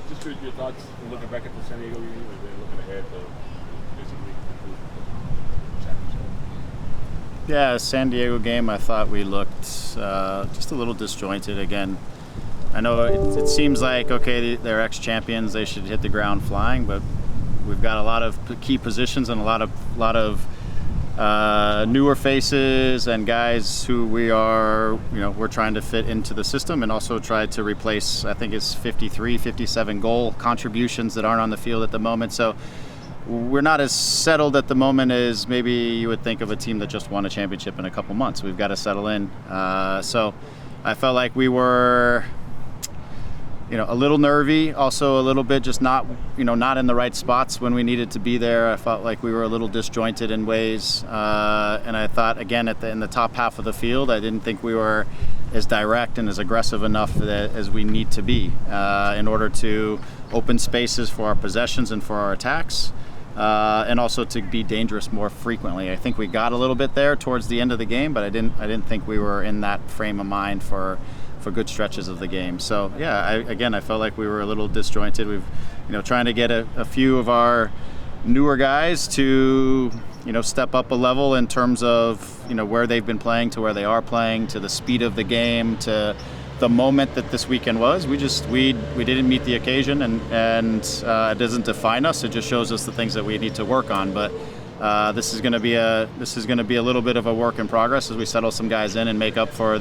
Just your thoughts looking back at the San Diego game and then looking ahead to basically the championship. Yeah, San Diego game, I thought we looked just a little disjointed again. I know it seems like, okay, they're ex-champions, they should hit the ground flying, but we've got a lot of key positions and a lot of newer faces and guys who we're trying to fit into the system and also try to replace, I think it's 53, 57 goal contributions that aren't on the field at the moment. So we're not as settled at the moment as maybe you would think of a team that just won a championship in a couple months. We've got to settle in. So I felt like we were a little nervy, also a little bit just not in the right spots when we needed to be there. I felt like we were a little disjointed in ways, and I thought again in the top half of the field, I didn't think we were as direct and as aggressive enough as we need to be in order to open spaces for our possessions and for our attacks, and also to be dangerous more frequently. I think we got a little bit there towards the end of the game, but I didn't think we were in that frame of mind for good stretches of the game. So yeah, I felt like we were a little disjointed. We've trying to get a few of our newer guys to step up a level in terms of where they've been playing to where they are playing, to the speed of the game, to the moment that this weekend was. We didn't meet the occasion, and it doesn't define us. It just shows us the things that we need to work on. But this is going to be a little bit of a work in progress as we settle some guys in and make up for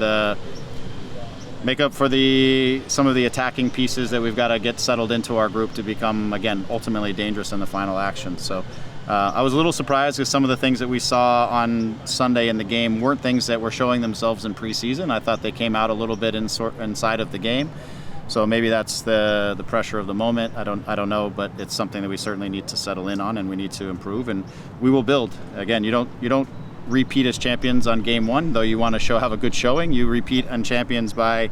some of the attacking pieces that we've got to get settled into our group to become, again, ultimately dangerous in the final action. So I was a little surprised because some of the things that we saw on Sunday in the game weren't things that were showing themselves in preseason. I thought they came out a little bit inside of the game. So maybe that's the pressure of the moment. I don't know, but it's something that we certainly need to settle in on and we need to improve, and we will build. Again, you don't repeat as champions on game one, though you want to have a good showing. You repeat on champions by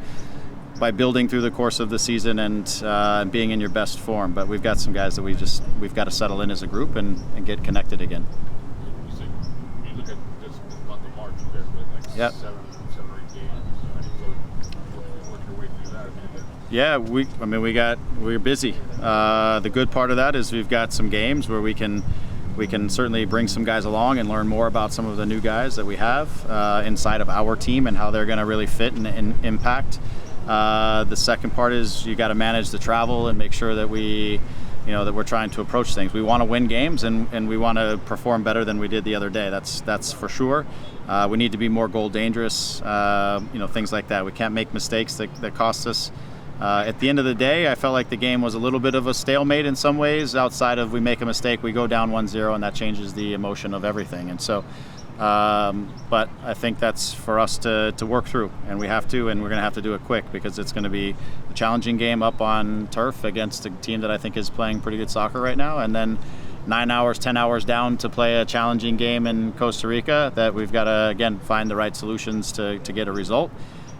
building through the course of the season and being in your best form. But we've got some guys that we've got to settle in as a group and get connected again. You look at just the month of March, you guys played like Yep. seven or 8 games. So work your way through that. Yeah, we're busy. The good part of that is we've got some games where we can certainly bring some guys along and learn more about some of the new guys that we have inside of our team and how they're going to really fit and impact. The second part is you got to manage the travel and make sure that that we're trying to approach things. We want to win games and we want to perform better than we did the other day. That's for sure. We need to be more goal dangerous, things like that. We can't make mistakes that cost us. At the end of the day, I felt like the game was a little bit of a stalemate in some ways. Outside of we make a mistake, we go down 1-0, and that changes the emotion of everything. And so, but I think that's for us to work through, and we have to, and we're going to have to do it quick because it's going to be a challenging game up on turf against a team that I think is playing pretty good soccer right now, and then 9 hours, 10 hours down to play a challenging game in Costa Rica that we've got to, again, find the right solutions to get a result.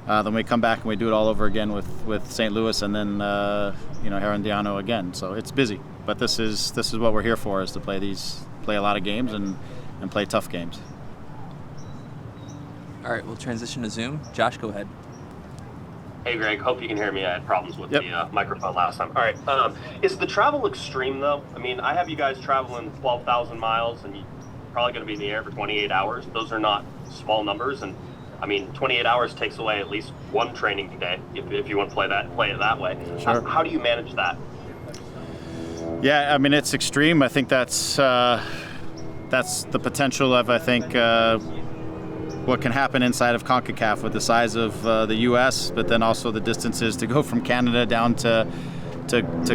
Then we come back and we do it all over again with St. Louis and then Herediano again. So it's busy, but this is what we're here for: is to play a lot of games and play tough games. All right, we'll transition to Zoom. Josh, go ahead. Hey, Greg. Hope you can hear me. I had problems with Yep. the microphone last time. All right. Is the travel extreme, though? I mean, I have you guys traveling 12,000 miles, and you're probably going to be in the air for 28 hours. Those are not small numbers, and I mean, 28 hours takes away at least one training day if you want to play it that way. Sure. How do you manage that? Yeah, I mean, it's extreme. I think that's the potential of, I think, what can happen inside of CONCACAF with the size of the U.S., but then also the distances to go from Canada down to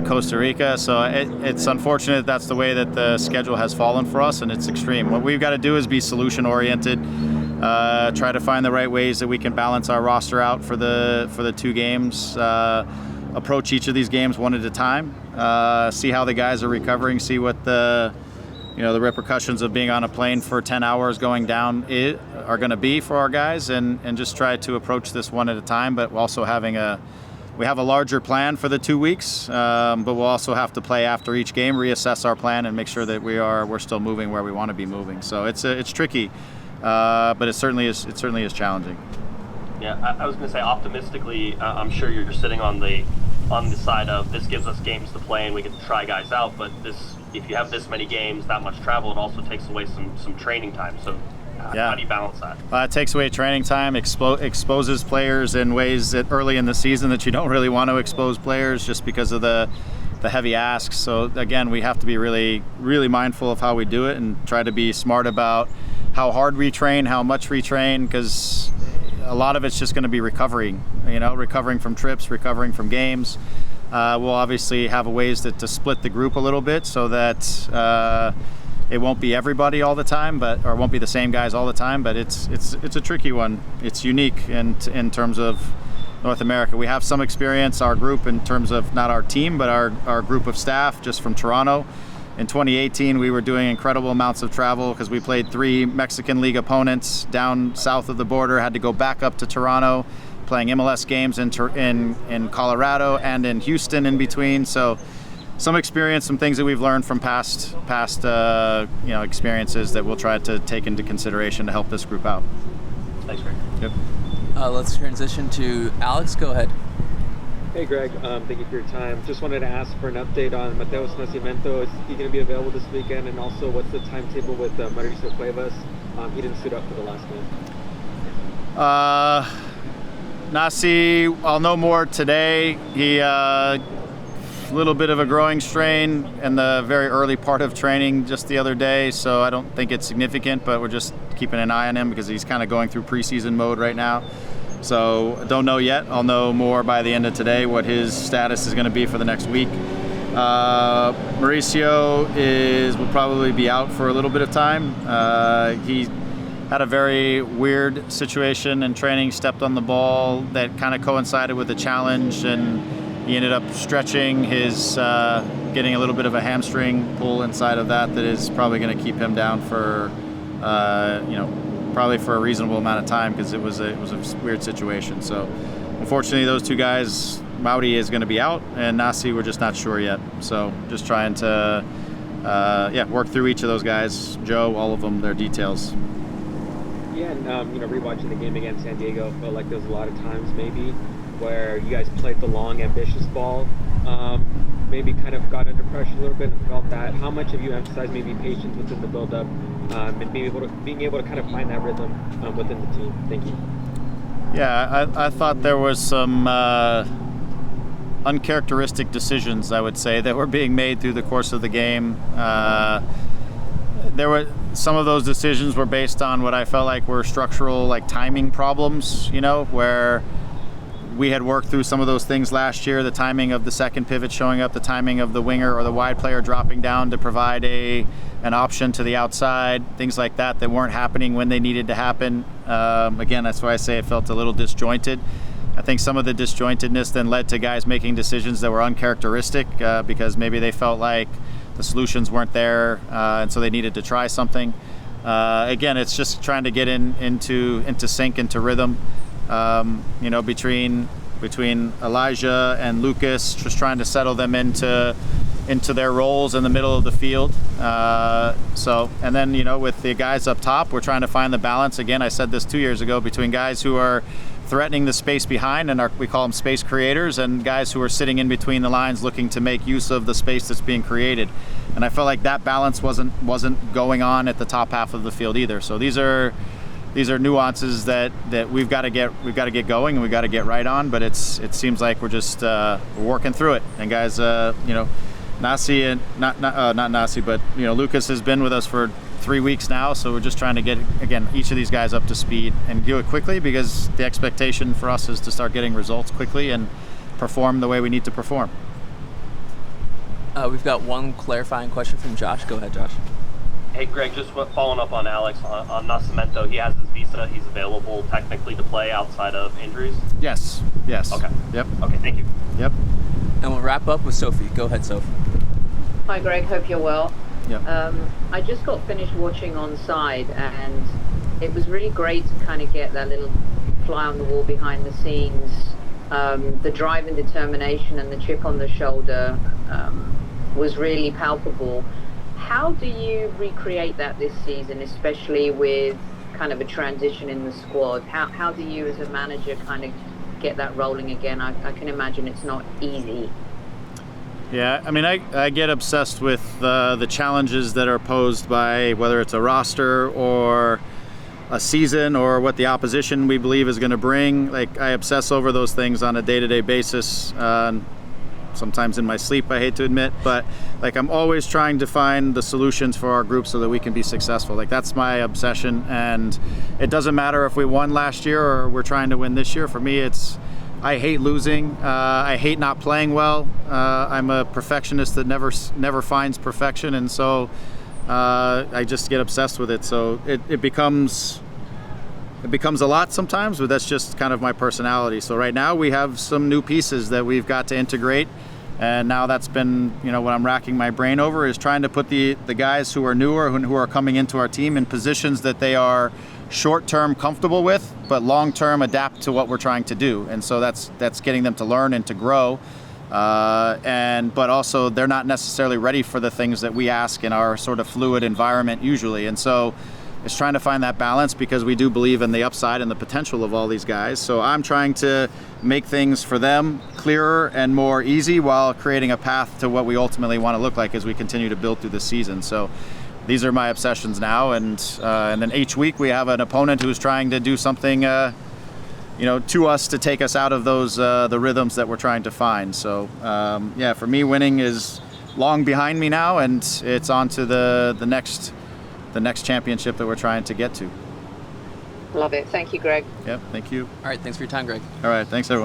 Costa Rica. So it's unfortunate that's the way that the schedule has fallen for us, and it's extreme. What we've got to do is be solution-oriented, try to find the right ways that we can balance our roster out for the 2 games, approach each of these games one at a time, see how the guys are recovering, see what the repercussions of being on a plane for 10 hours going down are going to be for our guys, and just try to approach this one at a time, but also we have a larger plan for the 2 weeks, but we'll also have to play after each game, reassess our plan, and make sure that we're still moving where we want to be moving. So it's tricky, but it certainly is challenging. Yeah, I was going to say, optimistically, I'm sure you're sitting on the on the side of this gives us games to play and we can try guys out, but if you have this many games, that much travel, it also takes away some training time. So how do you balance that? It takes away training time, exposes players in ways that early in the season that you don't really want to expose players just because of the heavy asks. So again, we have to be really, really mindful of how we do it and try to be smart about how hard we train, how much we train, because a lot of it's just going to be recovering from trips, recovering from games. We'll obviously have ways to split the group a little bit so that it won't be everybody all the time, or won't be the same guys all the time. But it's a tricky one. It's unique in terms of North America. We have some experience, our group, in terms of not our team, but our group of staff just from Toronto. In 2018, we were doing incredible amounts of travel because we played 3 Mexican League opponents down south of the border, had to go back up to Toronto, playing MLS games in Colorado and in Houston in between. So some experience, some things that we've learned from past experiences that we'll try to take into consideration to help this group out. Thanks, Greg. Yep. Let's transition to Alex. Go ahead. Hey Greg, thank you for your time. Just wanted to ask for an update on Mateus Nascimento. Is he going to be available this weekend? And also, what's the timetable with Mauricio Cuevas? He didn't suit up for the last game. Nasi, I'll know more today. He little bit of a growing strain in the very early part of training just the other day, so I don't think it's significant, but we're just keeping an eye on him because he's kind of going through preseason mode right now. So don't know yet. I'll know more by the end of today what his status is going to be for the next week. Mauricio will probably be out for a little bit of time. He had a very weird situation in training, stepped on the ball that kind of coincided with the challenge, and he ended up stretching his, getting a little bit of a hamstring pull inside of that is probably going to keep him down for, probably for a reasonable amount of time because it was a weird situation. So unfortunately, those 2 guys, Mauri is going to be out, and Nasi, we're just not sure yet. So just trying to, work through each of those guys, Joe, all of them, their details. Yeah, and rewatching the game against San Diego, felt like there was a lot of times maybe where you guys played the long, ambitious ball, maybe kind of got under pressure a little bit and felt that. How much have you emphasized maybe patience within the build-up and being able to kind of find that rhythm within the team? Thank you. Yeah, I thought there was some uncharacteristic decisions, I would say, that were being made through the course of the game. There were some of those decisions were based on what I felt like were structural, like timing problems, where we had worked through some of those things last year, the timing of the second pivot showing up, the timing of the winger or the wide player dropping down to provide an option to the outside, things like that weren't happening when they needed to happen. Again, that's why I say it felt a little disjointed. I think some of the disjointedness then led to guys making decisions that were uncharacteristic because maybe they felt like the solutions weren't there, and so they needed to try something. Again, it's just trying to get into sync, into rhythm. Between Elijah and Lucas, just trying to settle them into their roles in the middle of the field. And then with the guys up top, we're trying to find the balance. Again, I said this 2 years ago, between guys who are threatening the space behind, and we call them space creators, and guys who are sitting in between the lines looking to make use of the space that's being created. And I felt like that balance wasn't going on at the top half of the field either. So these are nuances that we've got to get going, and we've got to get right on. But it seems like we're just we're working through it. And guys, Nasi and not Nasi, but Lucas has been with us for 3 weeks now, so we're just trying to get each of these guys up to speed and do it quickly, because the expectation for us is to start getting results quickly and perform the way we need to perform. We've got one clarifying question from Josh. Go ahead, Josh. Hey, Greg, just following up on Alex on Nascimento. He has his visa. He's available technically to play outside of injuries? Yes. Okay. Yep. Okay, thank you. Yep. And we'll wrap up with Sophie. Go ahead, Sophie. Hi, Greg. Hope you're well. Yep. I just got finished watching Onside, and it was really great to kind of get that little fly on the wall behind the scenes. The drive and determination and the chip on the shoulder was really palpable. How do you recreate that this season, especially with kind of a transition in the squad? How do you as a manager kind of get that rolling again. I can imagine it's not easy. Yeah, I mean, I get obsessed with the challenges that are posed by whether it's a roster or a season or what the opposition we believe is going to bring. Like, I obsess over those things on a day-to-day basis. Sometimes in my sleep, I hate to admit, but like, I'm always trying to find the solutions for our group so that we can be successful. Like, that's my obsession, and it doesn't matter if we won last year or we're trying to win this year. For me, I hate losing. I hate not playing well. I'm a perfectionist that never finds perfection, and so I just get obsessed with it. So it becomes a lot sometimes, but that's just kind of my personality. So right now we have some new pieces that we've got to integrate, and now that's been, what I'm racking my brain over is trying to put the guys who are newer, who are coming into our team, in positions that they are short-term comfortable with, but long-term adapt to what we're trying to do. And so that's getting them to learn and to grow. But also they're not necessarily ready for the things that we ask in our sort of fluid environment usually. And so it's trying to find that balance, because we do believe in the upside and the potential of all these guys. So I'm trying to make things for them clearer and more easy, while creating a path to what we ultimately want to look like as we continue to build through the season. So these are my obsessions now, and then each week we have an opponent who's trying to do something, to us to take us out of those the rhythms that we're trying to find. So for me, winning is long behind me now, and it's on to the next championship that we're trying to get to. Love it. Thank you, Greg. Yep, thank you. All right, thanks for your time, Greg. All right, thanks everyone.